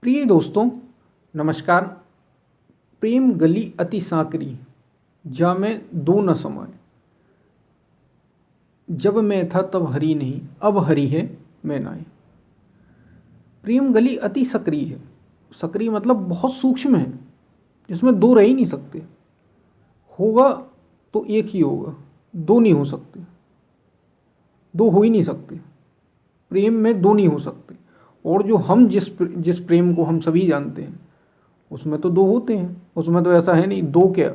प्रिय दोस्तों, नमस्कार। प्रेम गली अति सांकरी, जा मैं दो न समाए। जब मैं था तब हरी नहीं, अब हरी है मैं नाय। प्रेम गली अति सक्रिय है। सक्रिय मतलब बहुत सूक्ष्म है, जिसमें दो रह ही नहीं सकते। होगा तो एक ही होगा, दो नहीं हो सकते। दो हो ही नहीं सकते। प्रेम में दो नहीं हो सकते। और जो हम जिस प्रेम को हम सभी जानते हैं, उसमें तो दो होते हैं। उसमें तो ऐसा है नहीं दो क्या।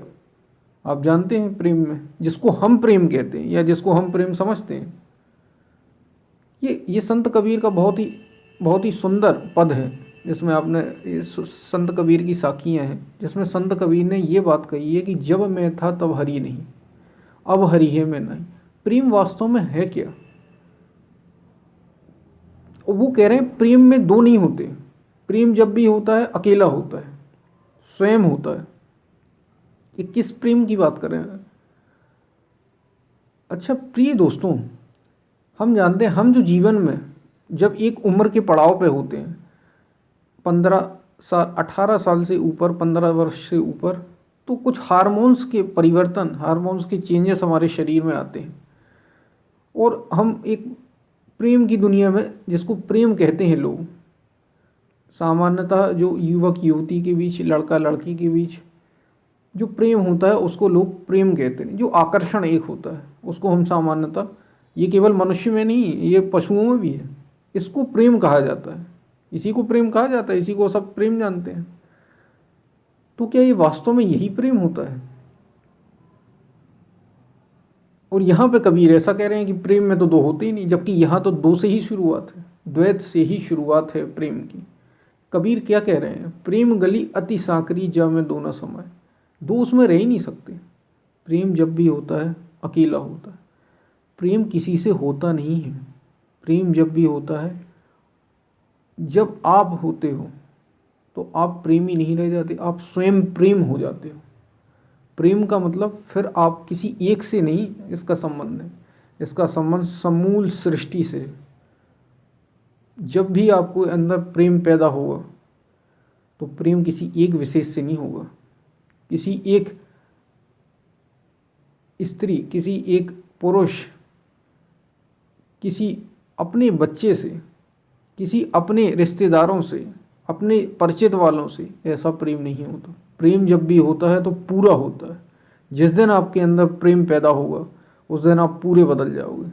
आप जानते हैं प्रेम में जिसको हम प्रेम कहते हैं या जिसको हम प्रेम समझते हैं, ये संत कबीर का बहुत ही सुंदर पद है, जिसमें आपने संत कबीर की साखियाँ हैं, जिसमें संत कबीर ने ये बात कही है कि जब मैं था तब हरि नहीं, अब हरि है मैं नहीं। प्रेम वास्तव में है क्या? और वो कह रहे हैं प्रेम में दो नहीं होते। प्रेम जब भी होता है अकेला होता है, स्वयं होता है। ये किस प्रेम की बात कर रहे हैं? अच्छा प्रिय दोस्तों, हम जानते हैं हम जो जीवन में जब एक उम्र के पड़ाव पे होते हैं, 15 साल 18 साल से ऊपर, 15 वर्ष से ऊपर, तो कुछ हार्मोन्स के परिवर्तन, हार्मोन्स के चेंजेस हमारे शरीर में आते हैं और हम एक प्रेम की दुनिया में, जिसको प्रेम कहते हैं लोग, सामान्यतः जो युवक युवती के बीच, लड़का लड़की के बीच जो प्रेम होता है उसको लोग प्रेम कहते हैं। जो आकर्षण एक होता है उसको हम सामान्यतः, ये केवल मनुष्य में नहीं, ये पशुओं में भी है, इसको प्रेम कहा जाता है। इसी को प्रेम कहा जाता है, इसी को सब प्रेम जानते हैं। तो क्या ये वास्तव में यही प्रेम होता है? और यहाँ पे कबीर ऐसा कह रहे हैं कि प्रेम में तो दो होते ही नहीं, जबकि यहाँ तो दो से ही शुरुआत है, द्वैत से ही शुरुआत है प्रेम की। कबीर क्या कह रहे हैं? प्रेम गली अति सांकरी, जा में दो न समाए। दो उसमें रह ही नहीं सकते। प्रेम जब भी होता है अकेला होता है। प्रेम किसी से होता नहीं है। प्रेम जब भी होता है, जब आप होते हो तो आप प्रेमी नहीं रह जाते, आप स्वयं प्रेम हो जाते हो। प्रेम का मतलब फिर आप किसी एक से नहीं, इसका संबंध है, इसका संबंध समूल सृष्टि से है। जब भी आपको अंदर प्रेम पैदा होगा तो प्रेम किसी एक विशेष से नहीं होगा, किसी एक स्त्री, किसी एक पुरुष, किसी अपने बच्चे से, किसी अपने रिश्तेदारों से, अपने परिचित वालों से ऐसा प्रेम नहीं होता। प्रेम जब भी होता है तो पूरा होता है। जिस दिन आपके अंदर प्रेम पैदा होगा उस दिन आप पूरे बदल जाओगे।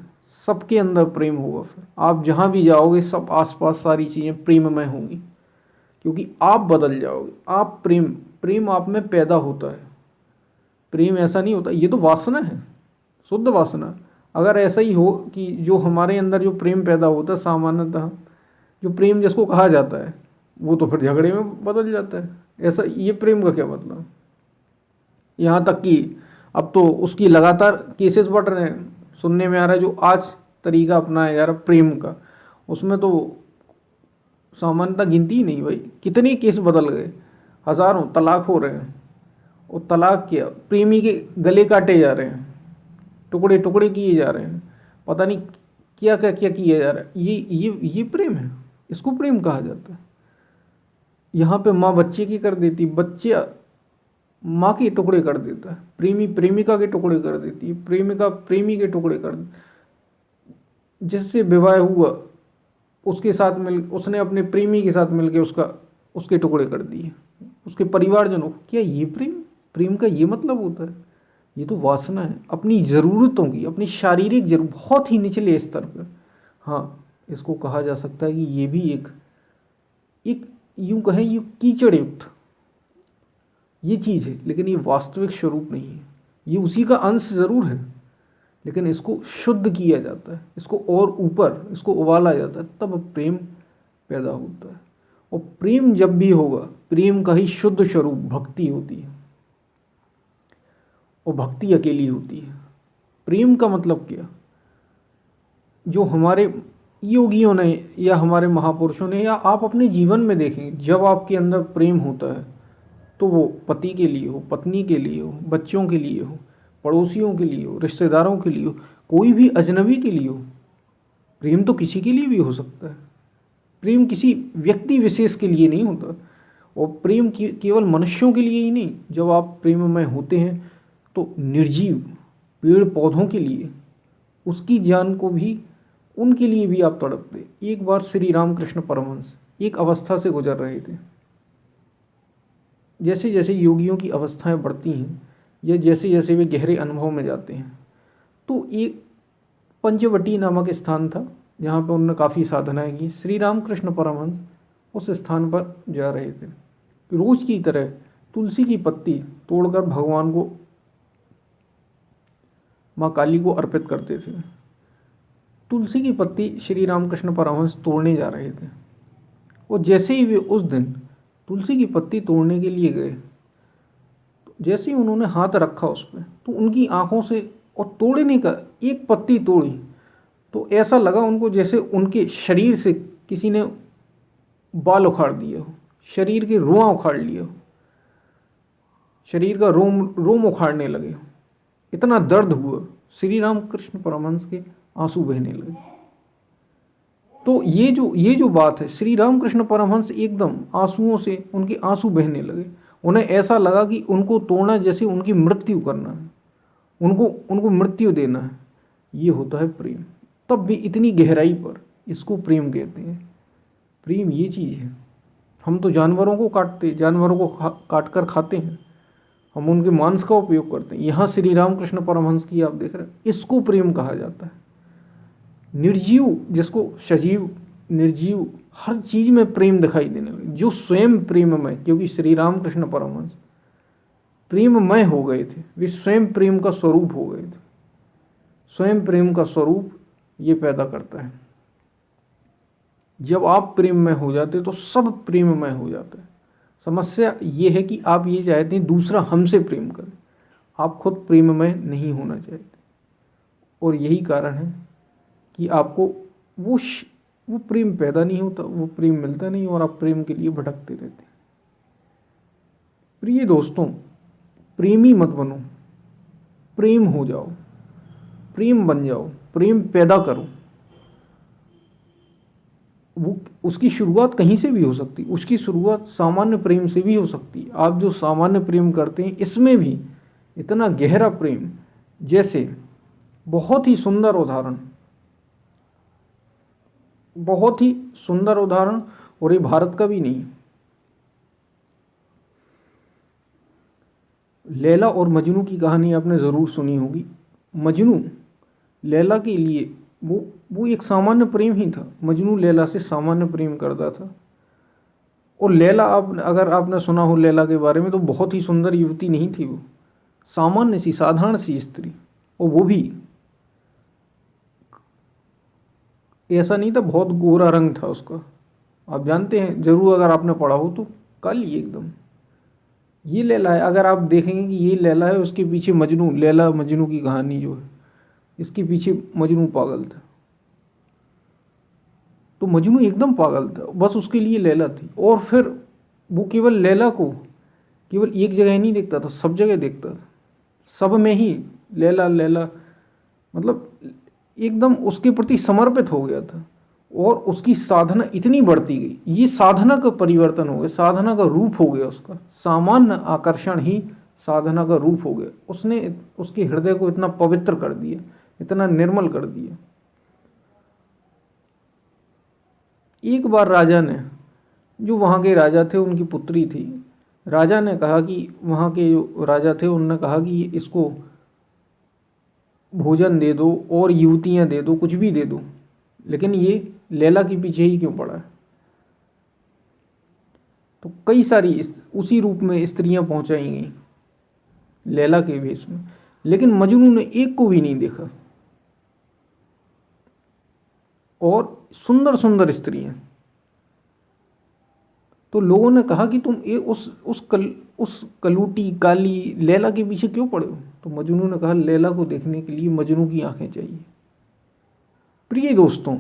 सबके अंदर प्रेम होगा, फिर आप जहाँ भी जाओगे सब आसपास सारी चीज़ें प्रेममय होंगी, क्योंकि आप बदल जाओगे। आप प्रेम आप में पैदा होता है। प्रेम ऐसा नहीं होता, ये तो वासना है, शुद्ध वासना। अगर ऐसा ही हो कि जो हमारे अंदर जो प्रेम पैदा होता है, सामान्यतः जो प्रेम जिसको कहा जाता है, वो तो फिर झगड़े में बदल जाता है। ऐसा, ये प्रेम का क्या मतलब? यहाँ तक कि अब तो उसकी लगातार केसेस बढ़ रहे हैं। सुनने में आ रहा है जो आज तरीका अपनाया जा रहा प्रेम का, उसमें तो सामान्यतः गिनती ही नहीं भाई, कितने केस बदल गए, हज़ारों तलाक हो रहे हैं। और तलाक क्या, प्रेमी के गले काटे जा रहे हैं, टुकड़े टुकड़े किए जा रहे हैं, पता नहीं क्या क्या क्या किया जा रहा है। ये प्रेम है? इसको प्रेम कहा जाता है? यहाँ पे माँ बच्चे की कर देती, बच्चे माँ के टुकड़े कर देता है, प्रेमी प्रेमिका के टुकड़े कर देती है, प्रेमिका प्रेमी के टुकड़े कर, जिससे विवाह हुआ उसके साथ उसने अपने प्रेमी के साथ मिलकर उसके टुकड़े कर दिए, उसके परिवारजनों को। क्या ये प्रेम का ये मतलब होता है? ये तो वासना है, अपनी ज़रूरतों की, अपनी शारीरिक जरूरत, बहुत ही निचले स्तर पर। हाँ, इसको कहा जा सकता है कि ये भी एक यूं कहें, ये कीचड़ युक्त ये चीज़ है, लेकिन ये वास्तविक स्वरूप नहीं है। ये उसी का अंश ज़रूर है, लेकिन इसको शुद्ध किया जाता है, इसको और ऊपर इसको उबाला जाता है, तब प्रेम पैदा होता है। और प्रेम जब भी होगा, प्रेम का ही शुद्ध स्वरूप भक्ति होती है, और भक्ति अकेली होती है। प्रेम का मतलब क्या? जो हमारे योगियों ने या हमारे महापुरुषों ने, या आप अपने जीवन में देखें, जब आपके अंदर प्रेम होता है तो वो पति के लिए हो, पत्नी के लिए हो, बच्चों के लिए हो, पड़ोसियों के लिए हो, रिश्तेदारों के लिए हो, कोई भी अजनबी के लिए हो। प्रेम तो किसी के लिए भी हो सकता है। प्रेम किसी व्यक्ति विशेष के लिए नहीं होता, और प्रेम केवल मनुष्यों के लिए ही नहीं। जब आप प्रेममय होते हैं तो निर्जीव पेड़ पौधों के लिए, उसकी जान को भी, उनके लिए भी आप तड़पते। एक बार श्री रामकृष्ण परमहंस एक अवस्था से गुजर रहे थे। जैसे जैसे योगियों की अवस्थाएं बढ़ती हैं या जैसे जैसे वे गहरे अनुभव में जाते हैं, तो एक पंचवटी नामक स्थान था जहाँ पर उन्होंने काफ़ी साधनाएं की। श्री रामकृष्ण परमहंस उस स्थान पर जा रहे थे। रोज की तरह तुलसी की पत्ती तोड़कर भगवान को, माँ काली को अर्पित करते थे। तुलसी की पत्ती श्री रामकृष्ण परमहंस तोड़ने जा रहे थे, और जैसे ही वे उस दिन तुलसी की पत्ती तोड़ने के लिए गए, जैसे ही उन्होंने हाथ रखा उस पर, तो उनकी आंखों से, और तोड़ने का एक पत्ती तोड़ी तो ऐसा लगा उनको जैसे उनके शरीर से किसी ने बाल उखाड़ दिया हो, शरीर के रुआं उखाड़ लिया हो, शरीर का रोम उखाड़ने लगे हो। इतना दर्द हुआ, श्री रामकृष्ण परमहंस के आंसू बहने लगे। तो ये जो बात है, श्री रामकृष्ण परमहंस एकदम आंसुओं से, उनके आंसू बहने लगे। उन्हें ऐसा लगा कि उनको तोड़ना जैसे उनकी मृत्यु करना है, उनको मृत्यु देना है। ये होता है प्रेम, तब भी इतनी गहराई पर। इसको प्रेम कहते हैं। प्रेम ये चीज़ है। हम तो जानवरों को जानवरों को काट कर खाते हैं, हम उनके मांस का उपयोग करते हैं। यहाँ श्री रामकृष्ण परमहंस की आप देख रहे हैं, इसको प्रेम कहा जाता है। निर्जीव, जिसको सजीव निर्जीव हर चीज में प्रेम दिखाई देने लगे, जो स्वयं प्रेममय, क्योंकि श्री रामकृष्ण परमहंस प्रेममय हो गए थे, वे स्वयं प्रेम का स्वरूप हो गए थे। स्वयं प्रेम का स्वरूप ये पैदा करता है। जब आप प्रेममय हो जाते तो सब प्रेममय हो जाता है। समस्या ये है कि आप ये चाहते हैं दूसरा हमसे प्रेम करे, आप खुद प्रेममय नहीं होना चाहते, और यही कारण है कि आपको वो प्रेम पैदा नहीं होता, वो प्रेम मिलता नहीं, और आप प्रेम के लिए भटकते रहते हैं। प्रिय दोस्तों, प्रेमी मत बनो, प्रेम हो जाओ, प्रेम बन जाओ, प्रेम पैदा करो। वो उसकी शुरुआत कहीं से भी हो सकती, उसकी शुरुआत सामान्य प्रेम से भी हो सकती। आप जो सामान्य प्रेम करते हैं, इसमें भी इतना गहरा प्रेम, जैसे बहुत ही सुंदर उदाहरण, बहुत ही सुंदर उदाहरण, और ये भारत का भी नहीं। लैला और मजनू की कहानी आपने ज़रूर सुनी होगी। मजनू लैला के लिए वो एक सामान्य प्रेम ही था। मजनू लैला से सामान्य प्रेम करता था, और लैला, अगर आपने सुना हो लैला के बारे में, तो बहुत ही सुंदर युवती नहीं थी वो, सामान्य सी, साधारण सी स्त्री। और वो भी ऐसा नहीं था, बहुत गोरा रंग था उसका। आप जानते हैं जरूर, अगर आपने पढ़ा हो तो, काली एकदम। ये लैला है। अगर आप देखेंगे कि ये लैला है, उसके पीछे मजनू, लैला मजनू की कहानी जो है, इसके पीछे मजनू पागल था। तो मजनू एकदम पागल था, बस उसके लिए लैला थी। और फिर वो केवल लैला को केवल एक जगह नहीं देखता था, सब जगह देखता था, सब में ही लैला लैला, मतलब एकदम उसके प्रति समर्पित हो गया था। और उसकी साधना इतनी बढ़ती गई, ये साधना का परिवर्तन हो गया, साधना का रूप हो गया उसका। सामान्य आकर्षण ही साधना का रूप हो गया। उसने उसके हृदय को इतना पवित्र कर दिया, इतना निर्मल कर दिया। एक बार राजा ने, जो वहाँ के राजा थे, उनकी पुत्री थी, राजा ने कहा कि, वहाँ के जो राजा थे उन्होंने कहा कि इसको भोजन दे दो और युवतियाँ दे दो, कुछ भी दे दो, लेकिन ये लैला के पीछे ही क्यों पड़ा है। तो कई सारी उसी रूप में स्त्रियां पहुंचाई गई लैला के वेश में, लेकिन मजनू ने एक को भी नहीं देखा। और सुंदर सुंदर स्त्रियां। तो लोगों ने कहा कि तुम उस कलूटी काली लैला के पीछे क्यों पड़े हो। तो मजनू ने कहा, लैला को देखने के लिए मजनू की आंखें चाहिए। प्रिय दोस्तों,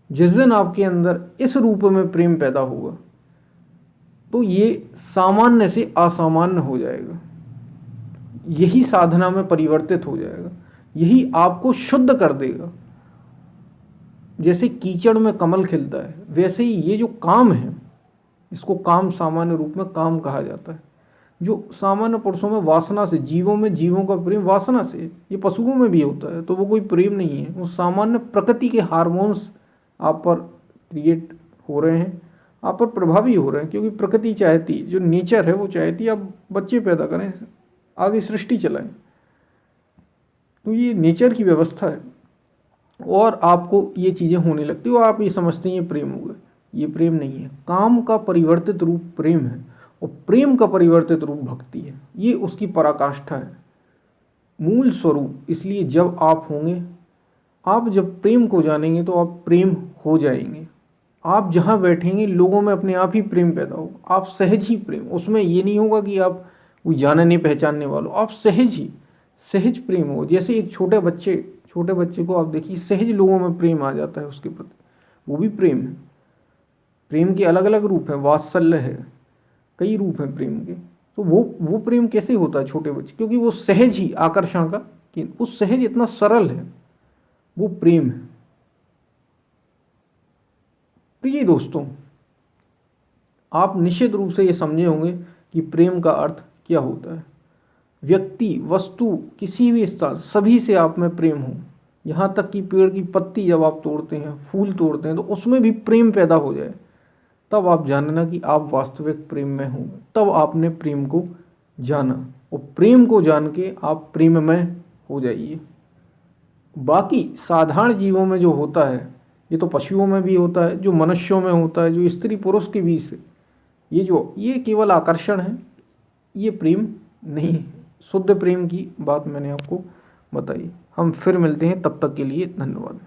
जिस दिन आपके अंदर इस रूप में प्रेम पैदा होगा, तो ये सामान्य से असामान्य हो जाएगा, यही साधना में परिवर्तित हो जाएगा, यही आपको शुद्ध कर देगा। जैसे कीचड़ में कमल खिलता है, वैसे ही ये जो काम है, इसको काम सामान्य रूप में काम कहा जाता है। जो सामान्य पुरुषों में वासना से, जीवों में जीवों का प्रेम वासना से, ये पशुओं में भी होता है, तो वो कोई प्रेम नहीं है, वो सामान्य प्रकृति के हार्मोन्स आप पर क्रिएट हो रहे हैं, आप पर प्रभावी हो रहे हैं, क्योंकि प्रकृति चाहती, जो नेचर है वो चाहती आप बच्चे पैदा करें, आगे सृष्टि चलाएं, तो ये नेचर की व्यवस्था है। और आपको ये चीज़ें होने लगती है और आप ये समझते हैं ये प्रेम हो गए, ये प्रेम नहीं है। काम का परिवर्तित रूप प्रेम है और प्रेम का परिवर्तित रूप भक्ति है, ये उसकी पराकाष्ठा है, मूल स्वरूप। इसलिए जब आप होंगे, आप जब प्रेम को जानेंगे तो आप प्रेम हो जाएंगे। आप जहाँ बैठेंगे लोगों में अपने आप ही प्रेम पैदा होगा, आप सहज ही प्रेम, उसमें ये नहीं होगा कि आप कोई जानने पहचानने वालों, आप सहज ही सहज प्रेम हो। जैसे एक छोटे बच्चे को आप देखिए, सहज लोगों में प्रेम आ जाता है उसके प्रति, वो भी प्रेम है। प्रेम के अलग अलग रूप हैं, वात्सल्य है, कई रूप हैं प्रेम के। तो वो प्रेम कैसे होता है छोटे बच्चे, क्योंकि वो सहज ही आकर्षण का, कि वो सहज इतना सरल है, वो प्रेम है। प्रिय दोस्तों, आप निश्चित रूप से ये समझे होंगे कि प्रेम का अर्थ क्या होता है। व्यक्ति, वस्तु, किसी भी स्थल, सभी से आप में प्रेम हो। यहाँ तक कि पेड़ की पत्ती जब आप तोड़ते हैं, फूल तोड़ते हैं, तो उसमें भी प्रेम पैदा हो जाए, तब आप जानना कि आप वास्तविक प्रेम में हो, तब आपने प्रेम को जाना, और प्रेम को जान के आप प्रेममय हो जाइए। बाकी साधारण जीवों में जो होता है, ये तो पशुओं में भी होता है, जो मनुष्यों में होता है, जो स्त्री पुरुष के बीच से, ये केवल आकर्षण है, ये प्रेम नहीं है। शुद्ध प्रेम की बात मैंने आपको बताई। हम फिर मिलते हैं, तब तक के लिए धन्यवाद।